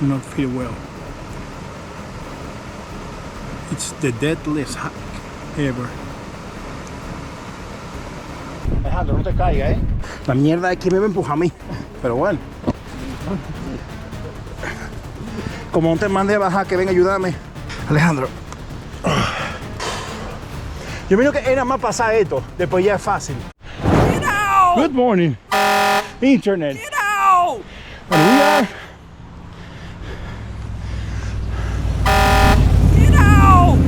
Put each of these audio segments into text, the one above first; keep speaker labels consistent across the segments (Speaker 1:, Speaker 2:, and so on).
Speaker 1: not feel well. It's the deadliest hike ever.
Speaker 2: Alejandro, no te caigas,
Speaker 1: La mierda de que me empuja a mí. Pero bueno. Como no te mande a bajar, que venga a ayudarme. Alejandro. Yo miro que era más pasar esto. Después ya es fácil.
Speaker 3: Get out!
Speaker 1: Good morning. Internet.
Speaker 3: Get out!
Speaker 1: And we are.
Speaker 3: Get out!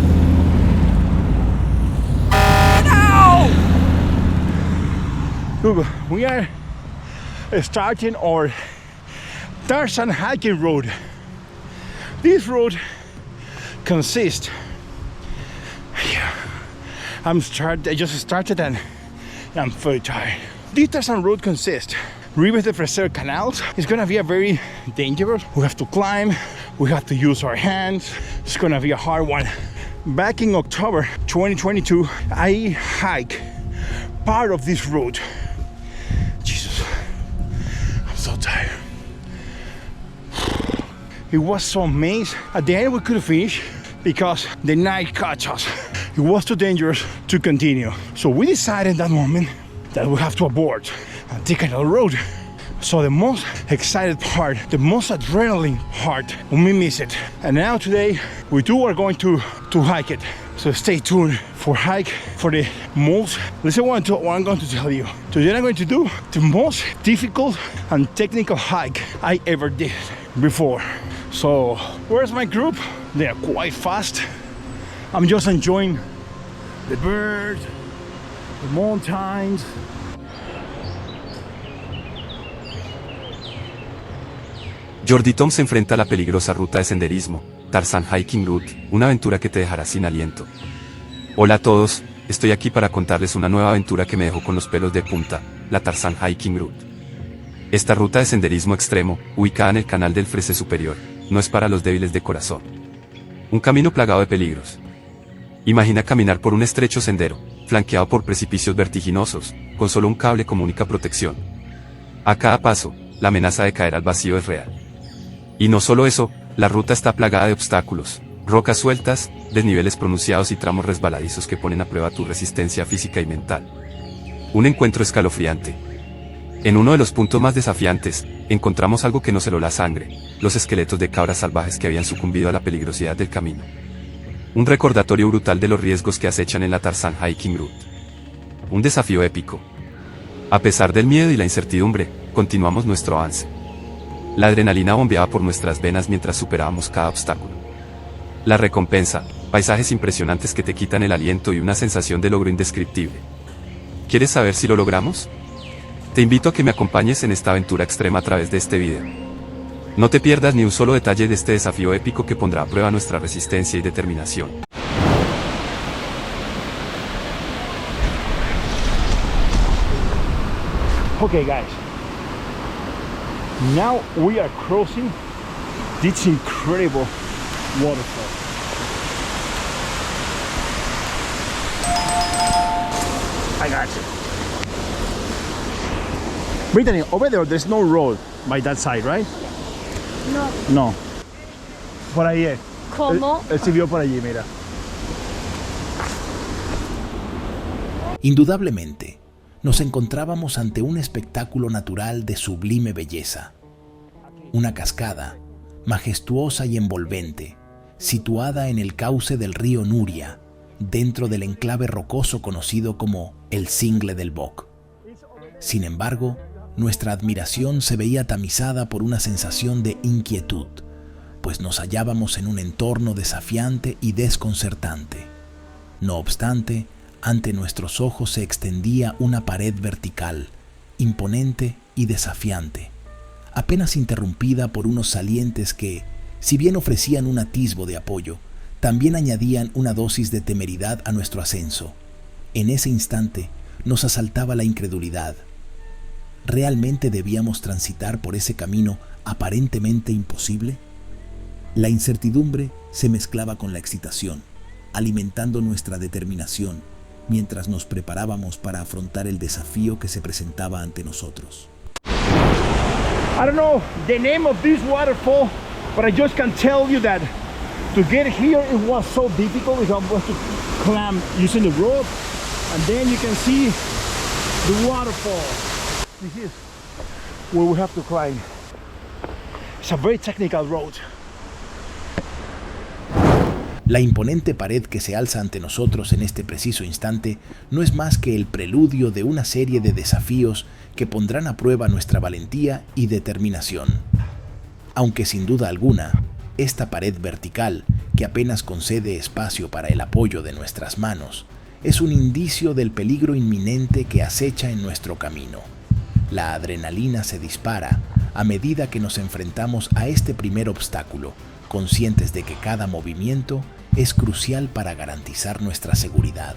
Speaker 3: Get out!
Speaker 1: Look, we are starting our Tarzan hiking road. This road consists. I just started and I'm very tired. This Tarzan road consists Ribes de Freser canals. It's gonna be a very dangerous. We have to climb. We have to use our hands. It's gonna be a hard one. Back in October 2022, I hiked part of this road. Jesus, I'm so tired. It was so amazing. At the end, we couldn't finish because the night caught us. It was too dangerous to continue. So we decided in that moment that we have to abort and take another road. So the most excited part, the most adrenaline part, we miss it. And now today, we too are going to hike it. So stay tuned for hike for the most, listen what I'm going to tell you. Today I'm going to do the most difficult and technical hike I ever did before. So where's my group? They're quite fast. I'm just enjoying the birds, the mountains.
Speaker 4: Jordi Tom se enfrenta a la peligrosa ruta de senderismo, Tarzan Hiking Route, una aventura que te dejará sin aliento. Hola a todos, estoy aquí para contarles una nueva aventura que me dejó con los pelos de punta, la Tarzan Hiking Route. Esta ruta de senderismo extremo, ubicada en el canal del Freser Superior, no es para los débiles de corazón. Un camino plagado de peligros. Imagina caminar por un estrecho sendero, flanqueado por precipicios vertiginosos, con solo un cable como única protección. A cada paso, la amenaza de caer al vacío es real. Y no solo eso, la ruta está plagada de obstáculos, rocas sueltas, desniveles pronunciados y tramos resbaladizos que ponen a prueba tu resistencia física y mental. Un encuentro escalofriante. En uno de los puntos más desafiantes, encontramos algo que nos heló la sangre, los esqueletos de cabras salvajes que habían sucumbido a la peligrosidad del camino. Un recordatorio brutal de los riesgos que acechan en la Tarzan Hiking Route. Un desafío épico. A pesar del miedo y la incertidumbre, continuamos nuestro avance. La adrenalina bombeaba por nuestras venas mientras superábamos cada obstáculo. La recompensa, paisajes impresionantes que te quitan el aliento y una sensación de logro indescriptible. ¿Quieres saber si lo logramos? Te invito a que me acompañes en esta aventura extrema a través de este video. No te pierdas ni un solo detalle de este desafío épico que pondrá a prueba nuestra resistencia y determinación.
Speaker 1: Okay guys, now we are crossing this incredible waterfall. I got you. Brittany, over there's no road by that side, right?
Speaker 5: No.
Speaker 1: No. Por ahí es.
Speaker 5: ¿Cómo?
Speaker 1: Él se vio por allí, mira.
Speaker 6: Indudablemente, nos encontrábamos ante un espectáculo natural de sublime belleza. Una cascada, majestuosa y envolvente, situada en el cauce del río Nuria, dentro del enclave rocoso conocido como el Cingle del Boc. Sin embargo, nuestra admiración se veía tamizada por una sensación de inquietud, pues nos hallábamos en un entorno desafiante y desconcertante. No obstante, ante nuestros ojos se extendía una pared vertical, imponente y desafiante, apenas interrumpida por unos salientes que, si bien ofrecían un atisbo de apoyo, también añadían una dosis de temeridad a nuestro ascenso. En ese instante nos asaltaba la incredulidad. ¿Realmente debíamos transitar por ese camino aparentemente imposible? La incertidumbre se mezclaba con la excitación, alimentando nuestra determinación, mientras nos preparábamos para afrontar el desafío que se presentaba ante nosotros.
Speaker 1: I don't know the name of this waterfall, But I just can tell you that to get here it was so difficult because I was to climb using the rope, and then you can see the waterfall. This is where we have to climb. It's a very technical road.
Speaker 6: La imponente pared que se alza ante nosotros en este preciso instante no es más que el preludio de una serie de desafíos que pondrán a prueba nuestra valentía y determinación. Aunque sin duda alguna, esta pared vertical, que apenas concede espacio para el apoyo de nuestras manos, es un indicio del peligro inminente que acecha en nuestro camino. La adrenalina se dispara a medida que nos enfrentamos a este primer obstáculo, conscientes de que cada movimiento es crucial para garantizar nuestra seguridad.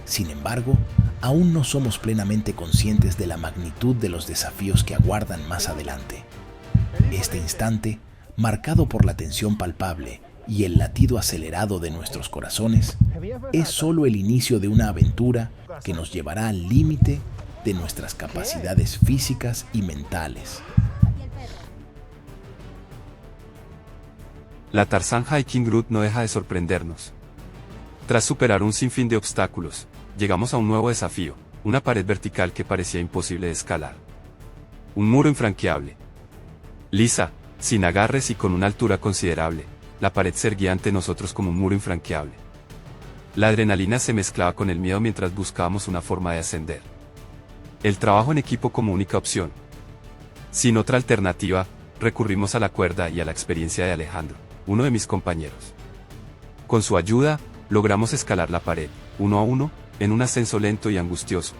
Speaker 6: Sin embargo, aún no somos plenamente conscientes de la magnitud de los desafíos que aguardan más adelante. Este instante, marcado por la tensión palpable y el latido acelerado de nuestros corazones, es solo el inicio de una aventura que nos llevará al límite de nuestras capacidades físicas y mentales.
Speaker 4: La Tarzan Hiking Route no deja de sorprendernos. Tras superar un sinfín de obstáculos, llegamos a un nuevo desafío, una pared vertical que parecía imposible de escalar. Un muro infranqueable. Lisa, sin agarres y con una altura considerable, la pared se erguía ante nosotros como un muro infranqueable. La adrenalina se mezclaba con el miedo mientras buscábamos una forma de ascender. El trabajo en equipo como única opción. Sin otra alternativa, recurrimos a la cuerda y a la experiencia de Alejandro, uno de mis compañeros. Con su ayuda, logramos escalar la pared, uno a uno, en un ascenso lento y angustioso.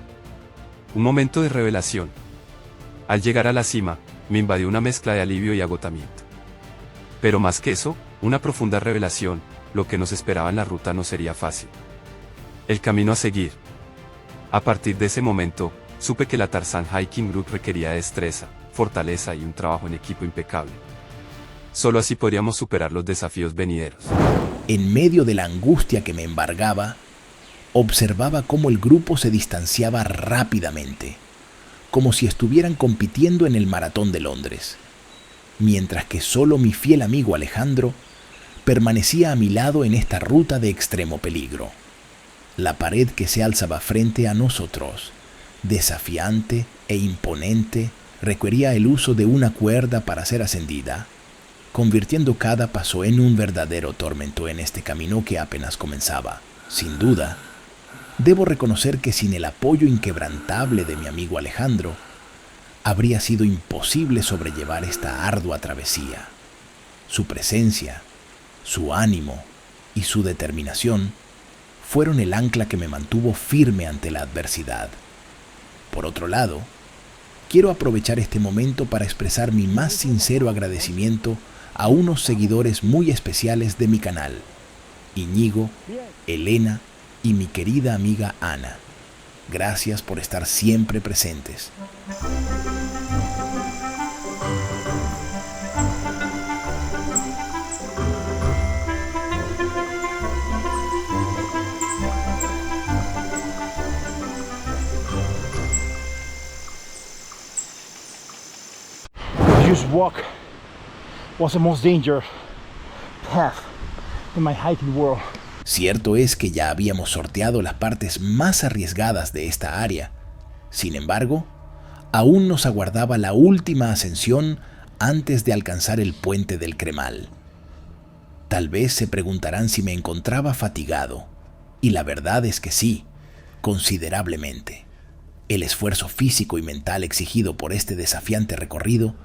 Speaker 4: Un momento de revelación. Al llegar a la cima, me invadió una mezcla de alivio y agotamiento. Pero más que eso, una profunda revelación, lo que nos esperaba en la ruta no sería fácil. El camino a seguir. A partir de ese momento, supe que la Tarzan Hiking Route requería destreza, fortaleza y un trabajo en equipo impecable. Solo así podríamos superar los desafíos venideros.
Speaker 6: En medio de la angustia que me embargaba, observaba cómo el grupo se distanciaba rápidamente, como si estuvieran compitiendo en el maratón de Londres, mientras que solo mi fiel amigo Alejandro permanecía a mi lado en esta ruta de extremo peligro. La pared que se alzaba frente a nosotros, desafiante e imponente, requería el uso de una cuerda para ser ascendida, convirtiendo cada paso en un verdadero tormento en este camino que apenas comenzaba. Sin duda, debo reconocer que sin el apoyo inquebrantable de mi amigo Alejandro, habría sido imposible sobrellevar esta ardua travesía. Su presencia, su ánimo y su determinación fueron el ancla que me mantuvo firme ante la adversidad. Por otro lado, quiero aprovechar este momento para expresar mi más sincero agradecimiento a unos seguidores muy especiales de mi canal, Íñigo, Elena y mi querida amiga Ana. Gracias por estar siempre presentes.
Speaker 1: Just walk was the most dangerous path in my hiking world.
Speaker 6: Cierto es que ya habíamos sorteado las partes más arriesgadas de esta área. Sin embargo, aún nos aguardaba la última ascensión antes de alcanzar el puente del Cremal. Tal vez se preguntarán si me encontraba fatigado, y la verdad es que sí, considerablemente. El esfuerzo físico y mental exigido por este desafiante recorrido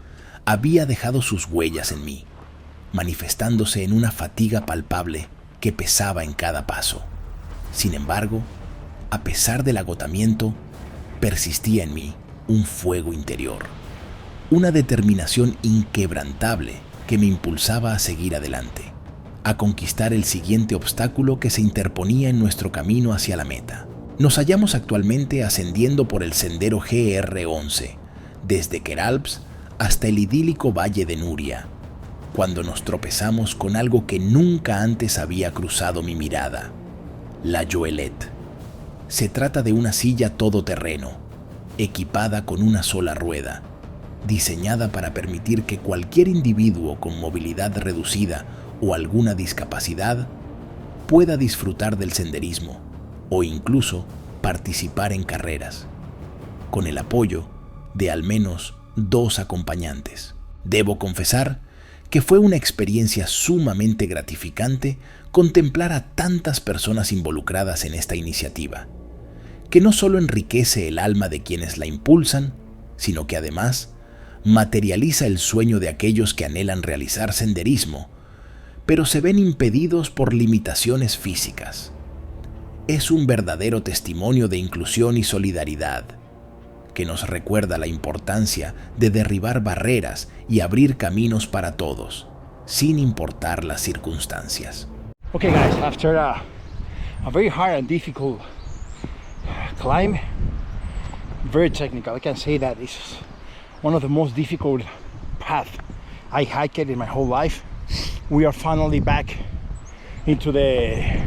Speaker 6: había dejado sus huellas en mí, manifestándose en una fatiga palpable que pesaba en cada paso. Sin embargo, a pesar del agotamiento, persistía en mí un fuego interior, una determinación inquebrantable que me impulsaba a seguir adelante, a conquistar el siguiente obstáculo que se interponía en nuestro camino hacia la meta. Nos hallamos actualmente ascendiendo por el sendero GR11, desde Queralbs hasta el idílico Valle de Nuria, cuando nos tropezamos con algo que nunca antes había cruzado mi mirada: la Joelette. Se trata de una silla todoterreno, equipada con una sola rueda, diseñada para permitir que cualquier individuo con movilidad reducida o alguna discapacidad pueda disfrutar del senderismo o incluso participar en carreras, con el apoyo de al menos 2 acompañantes. Debo confesar que fue una experiencia sumamente gratificante contemplar a tantas personas involucradas en esta iniciativa, que no solo enriquece el alma de quienes la impulsan, sino que además materializa el sueño de aquellos que anhelan realizar senderismo, pero se ven impedidos por limitaciones físicas. Es un verdadero testimonio de inclusión y solidaridad, que nos recuerda la importancia de derribar barreras y abrir caminos para todos, sin importar las circunstancias.
Speaker 1: Okay guys, after a very hard and difficult climb, very technical, I can say that it's one of the most difficult paths I hiked in my whole life. We are finally back into the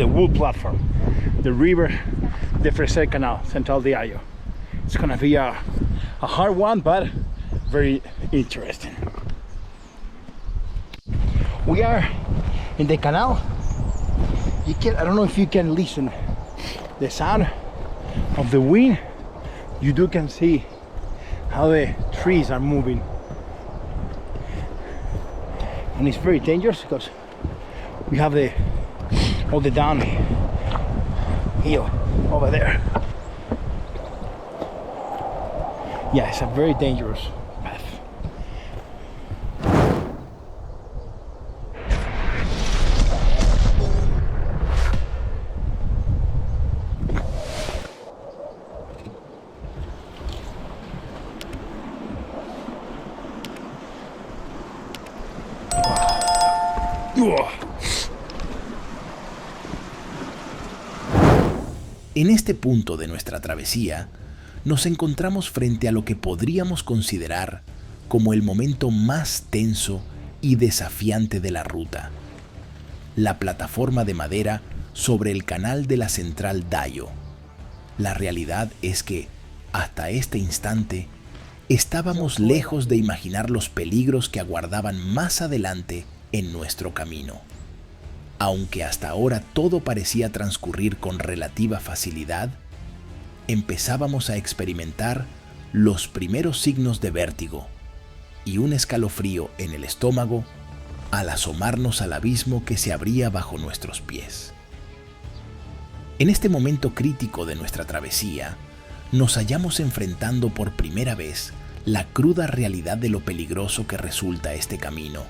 Speaker 1: wood platform, the river, the Fraser Canal, Central de Ayo. It's gonna be a hard one, but very interesting. We are in the canal. I don't know if you can listen the sound of the wind. You can see how the trees are moving, and it's very dangerous because we have all the downhill over there. Yeah, it's a very dangerous path.
Speaker 6: En este punto de nuestra travesía, nos encontramos frente a lo que podríamos considerar como el momento más tenso y desafiante de la ruta: la plataforma de madera sobre el canal de la Central Dayo. La realidad es que, hasta este instante, estábamos lejos de imaginar los peligros que aguardaban más adelante en nuestro camino. Aunque hasta ahora todo parecía transcurrir con relativa facilidad, empezábamos a experimentar los primeros signos de vértigo y un escalofrío en el estómago al asomarnos al abismo que se abría bajo nuestros pies. En este momento crítico de nuestra travesía, nos hallamos enfrentando por primera vez la cruda realidad de lo peligroso que resulta este camino.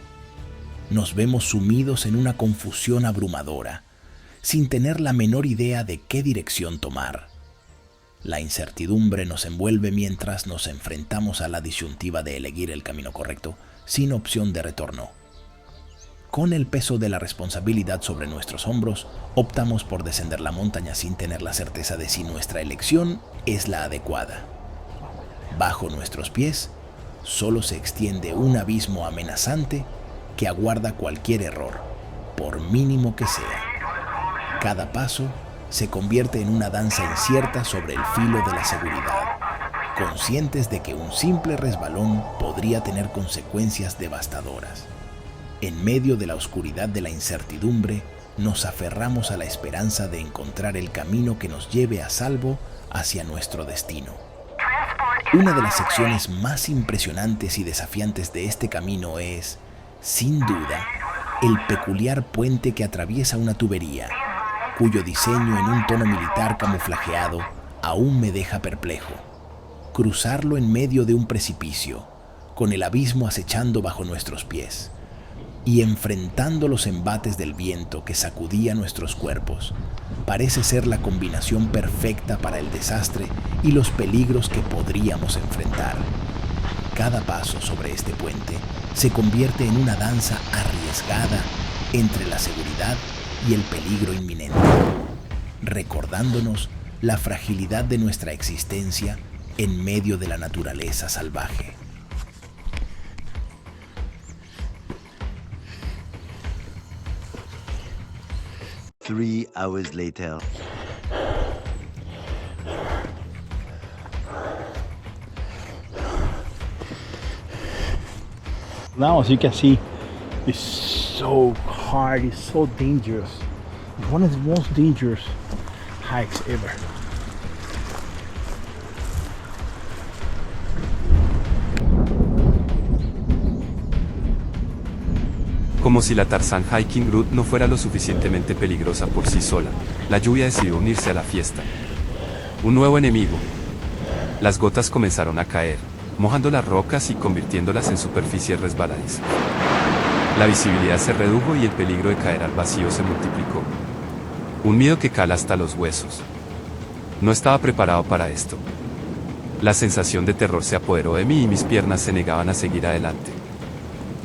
Speaker 6: Nos vemos sumidos en una confusión abrumadora, sin tener la menor idea de qué dirección tomar. La incertidumbre nos envuelve mientras nos enfrentamos a la disyuntiva de elegir el camino correcto, sin opción de retorno. Con el peso de la responsabilidad sobre nuestros hombros, optamos por descender la montaña sin tener la certeza de si nuestra elección es la adecuada. Bajo nuestros pies, solo se extiende un abismo amenazante que aguarda cualquier error, por mínimo que sea. Cada paso se convierte en una danza incierta sobre el filo de la seguridad, conscientes de que un simple resbalón podría tener consecuencias devastadoras. En medio de la oscuridad de la incertidumbre, nos aferramos a la esperanza de encontrar el camino que nos lleve a salvo hacia nuestro destino. Una de las secciones más impresionantes y desafiantes de este camino es, sin duda, el peculiar puente que atraviesa una tubería, cuyo diseño en un tono militar camuflajeado aún me deja perplejo. Cruzarlo en medio de un precipicio, con el abismo acechando bajo nuestros pies, y enfrentando los embates del viento que sacudía nuestros cuerpos, parece ser la combinación perfecta para el desastre y los peligros que podríamos enfrentar. Cada paso sobre este puente se convierte en una danza arriesgada entre la seguridad y el peligro inminente, recordándonos la fragilidad de nuestra existencia en medio de la naturaleza salvaje.
Speaker 5: Three hours later.
Speaker 1: Now, as you can see, it's so hard, it's so dangerous. It's one of the most dangerous hikes ever.
Speaker 4: Como si la Tarzan Hiking Route no fuera lo suficientemente peligrosa por sí sola, la lluvia decidió unirse a la fiesta. Un nuevo enemigo. Las gotas comenzaron a caer, mojando las rocas y convirtiéndolas en superficies resbaladizas. La visibilidad se redujo y el peligro de caer al vacío se multiplicó. Un miedo que cala hasta los huesos. No estaba preparado para esto. La sensación de terror se apoderó de mí y mis piernas se negaban a seguir adelante.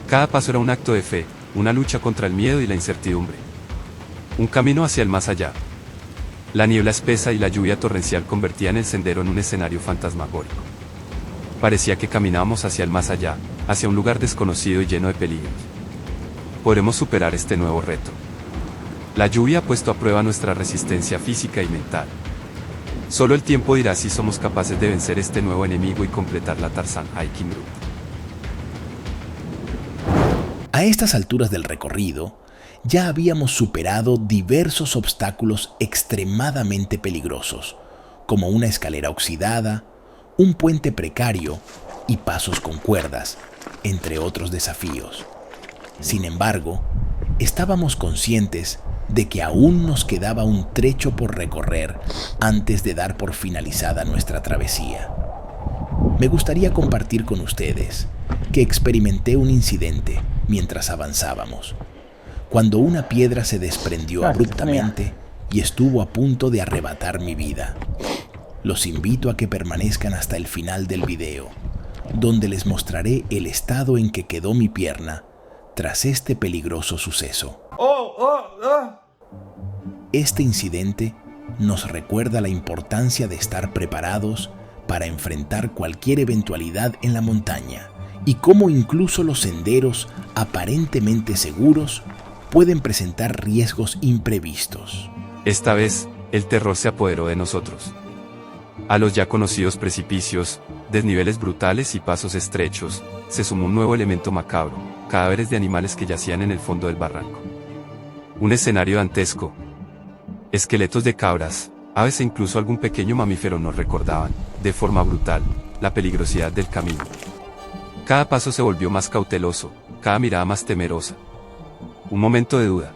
Speaker 4: Cada paso era un acto de fe, una lucha contra el miedo y la incertidumbre. Un camino hacia el más allá. La niebla espesa y la lluvia torrencial convertían el sendero en un escenario fantasmagórico. Parecía que caminábamos hacia el más allá, hacia un lugar desconocido y lleno de peligros. Podremos superar este nuevo reto. La lluvia ha puesto a prueba nuestra resistencia física y mental. Solo el tiempo dirá si somos capaces de vencer este nuevo enemigo y completar la Tarzan Hiking Route.
Speaker 6: A estas alturas del recorrido, ya habíamos superado diversos obstáculos extremadamente peligrosos, como una escalera oxidada, un puente precario y pasos con cuerdas, entre otros desafíos. Sin embargo, estábamos conscientes de que aún nos quedaba un trecho por recorrer antes de dar por finalizada nuestra travesía. Me gustaría compartir con ustedes que experimenté un incidente mientras avanzábamos, cuando una piedra se desprendió abruptamente y estuvo a punto de arrebatar mi vida. Los invito a que permanezcan hasta el final del video, donde les mostraré el estado en que quedó mi pierna tras este peligroso suceso. Este incidente nos recuerda la importancia de estar preparados para enfrentar cualquier eventualidad en la montaña y cómo incluso los senderos aparentemente seguros pueden presentar riesgos imprevistos.
Speaker 4: Esta vez, el terror se apoderó de nosotros. A los ya conocidos precipicios, desniveles brutales y pasos estrechos, se sumó un nuevo elemento macabro, cadáveres de animales que yacían en el fondo del barranco. Un escenario dantesco. Esqueletos de cabras, aves e incluso algún pequeño mamífero nos recordaban, de forma brutal, la peligrosidad del camino. Cada paso se volvió más cauteloso, cada mirada más temerosa. Un momento de duda.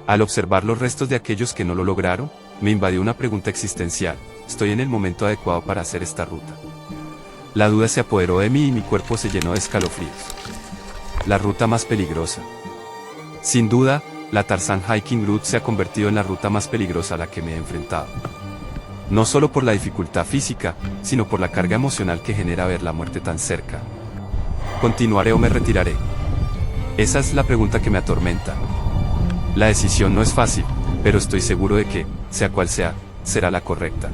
Speaker 4: Al observar los restos de aquellos que no lo lograron, me invadió una pregunta existencial: ¿estoy en el momento adecuado para hacer esta ruta? La duda se apoderó de mí y mi cuerpo se llenó de escalofríos. La ruta más peligrosa. Sin duda, la Tarzan Hiking Route se ha convertido en la ruta más peligrosa a la que me he enfrentado. No solo por la dificultad física, sino por la carga emocional que genera ver la muerte tan cerca. ¿Continuaré o me retiraré? Esa es la pregunta que me atormenta. La decisión no es fácil, pero estoy seguro de que, sea cual sea, será la correcta.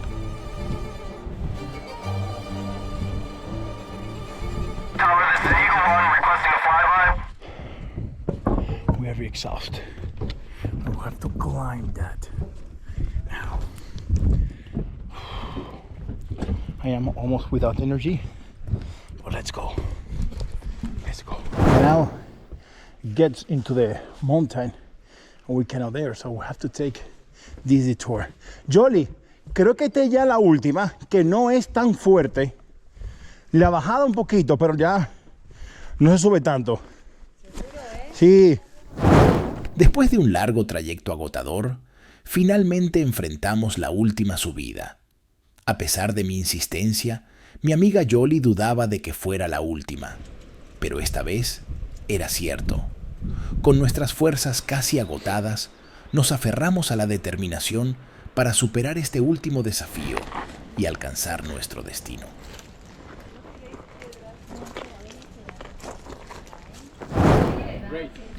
Speaker 1: We are very exhausted. We'll have to climb that now. I am almost without energy, but let's go. Let's go. And now it gets into the mountain and we cannot there, so we have to take this detour. Jolly, creo que esta es ya la última, que no es tan fuerte. La bajada un poquito, pero ya no se sube tanto. Sí.
Speaker 6: Después de un largo trayecto agotador, finalmente enfrentamos la última subida. A pesar de mi insistencia, mi amiga Jolly dudaba de que fuera la última. Pero esta vez era cierto. Con nuestras fuerzas casi agotadas, nos aferramos a la determinación para superar este último desafío y alcanzar nuestro destino.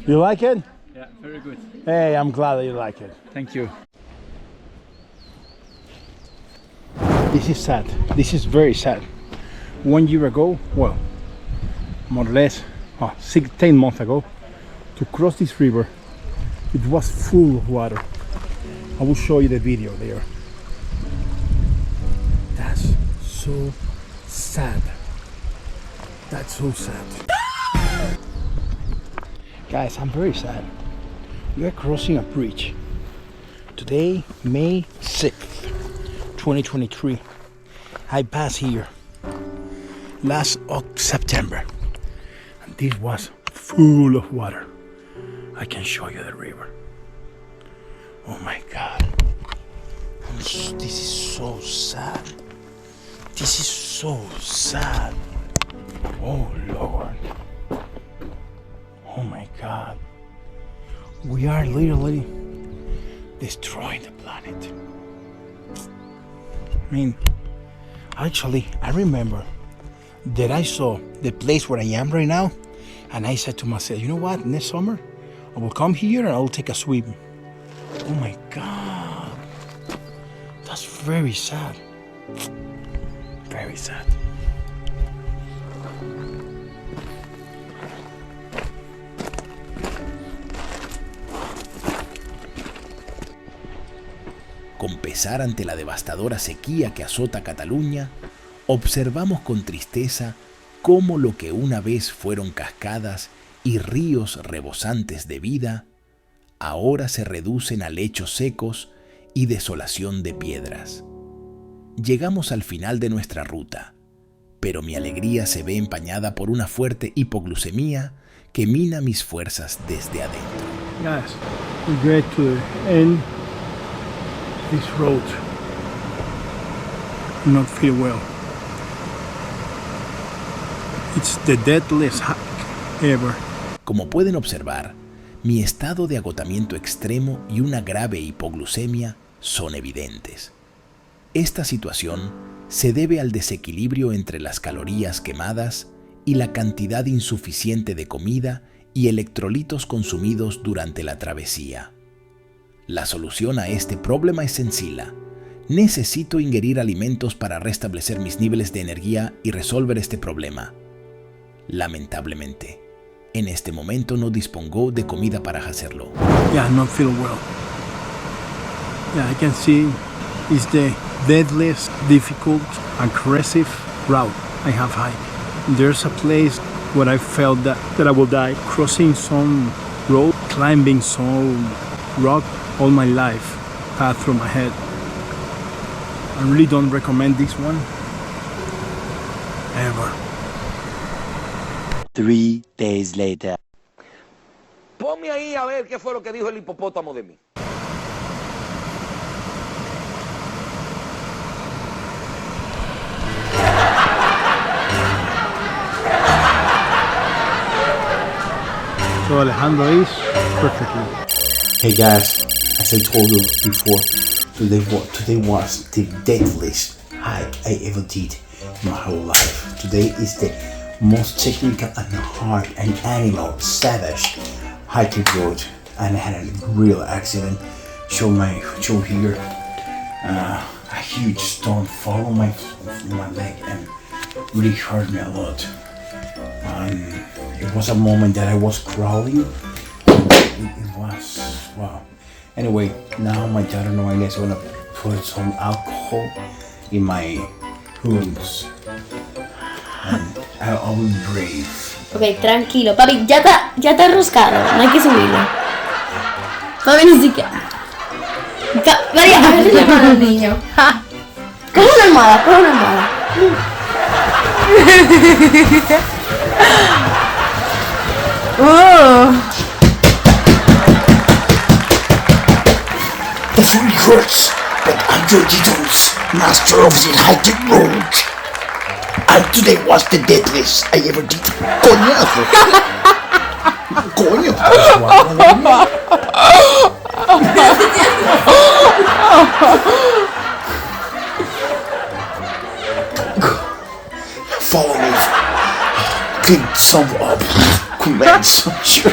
Speaker 1: You like it?
Speaker 2: Yeah, very good.
Speaker 1: Hey, I'm glad that you like it.
Speaker 2: Thank you.
Speaker 1: This is sad. This is very sad. 1 year ago, well, more or less 10 months ago, to cross this river, it was full of water. I will show you the video there. That's so sad. That's so sad. Guys, I'm very sad. We are crossing a bridge. Today, May 6th, 2023. I passed here last September. And this was full of water. I can show you the river. Oh my God. This is so sad. This is so sad. Oh Lord. Oh my God. We are literally destroying the planet. I mean, actually, I remember that I saw the place where I am right now, and I said to myself, you know what, next summer, I will come here and I will take a swim. Oh my God. That's very sad. Very sad.
Speaker 6: Con pesar ante la devastadora sequía que azota Cataluña, observamos con tristeza cómo lo que una vez fueron cascadas y ríos rebosantes de vida, ahora se reducen a lechos secos y desolación de piedras. Llegamos al final de nuestra ruta, pero mi alegría se ve empañada por una fuerte hipoglucemia que mina mis fuerzas desde adentro.
Speaker 1: Guys, we get to the end. This road not feel well. It's the deadliest hike ever.
Speaker 6: Como pueden observar, mi estado de agotamiento extremo y una grave hipoglucemia son evidentes. Esta situación se debe al desequilibrio entre las calorías quemadas y la cantidad insuficiente de comida y electrolitos consumidos durante la travesía. La solución a este problema es sencilla. Necesito ingerir alimentos para restablecer mis niveles de energía y resolver este problema. Lamentablemente, en este momento no dispongo de comida para hacerlo.
Speaker 1: Yeah, not feel well. Yeah, I can see it's the deadliest, difficult, aggressive route I have hiked. There's a place where I felt that I will die. Crossing some road, climbing some rock, all my life passed through my head. I really don't recommend this one ever.
Speaker 5: 3 days later.
Speaker 3: Ponme ahí a ver qué fue lo que dijo el hipopótamo de mí.
Speaker 1: So Alejandro is perfectly.
Speaker 7: Hey guys, as I told you before, today was the deadliest hike I ever did in my whole life. Today is the most technical and hard and animal, savage hiking road, and I had a real accident. Show here, a huge stone fall on my leg and really hurt me a lot. It was a moment that I was crawling. It was wow. Anyway, now my daughter Noelia is gonna put some alcohol in my wounds, and I will breathe.
Speaker 8: Ok, tranquilo. Papi, ya está enroscado. No hay que subirlo. Papi, ni siquiera. María, a ver si le manda al niño. Coge una almohada, coge una almohada.
Speaker 7: The food hurts, but I'm Georgie Jones, master of the hiking road. And today was the deadliest I ever did. Coñazo. Coño. Follow me. Clean some up. Commence. Sure.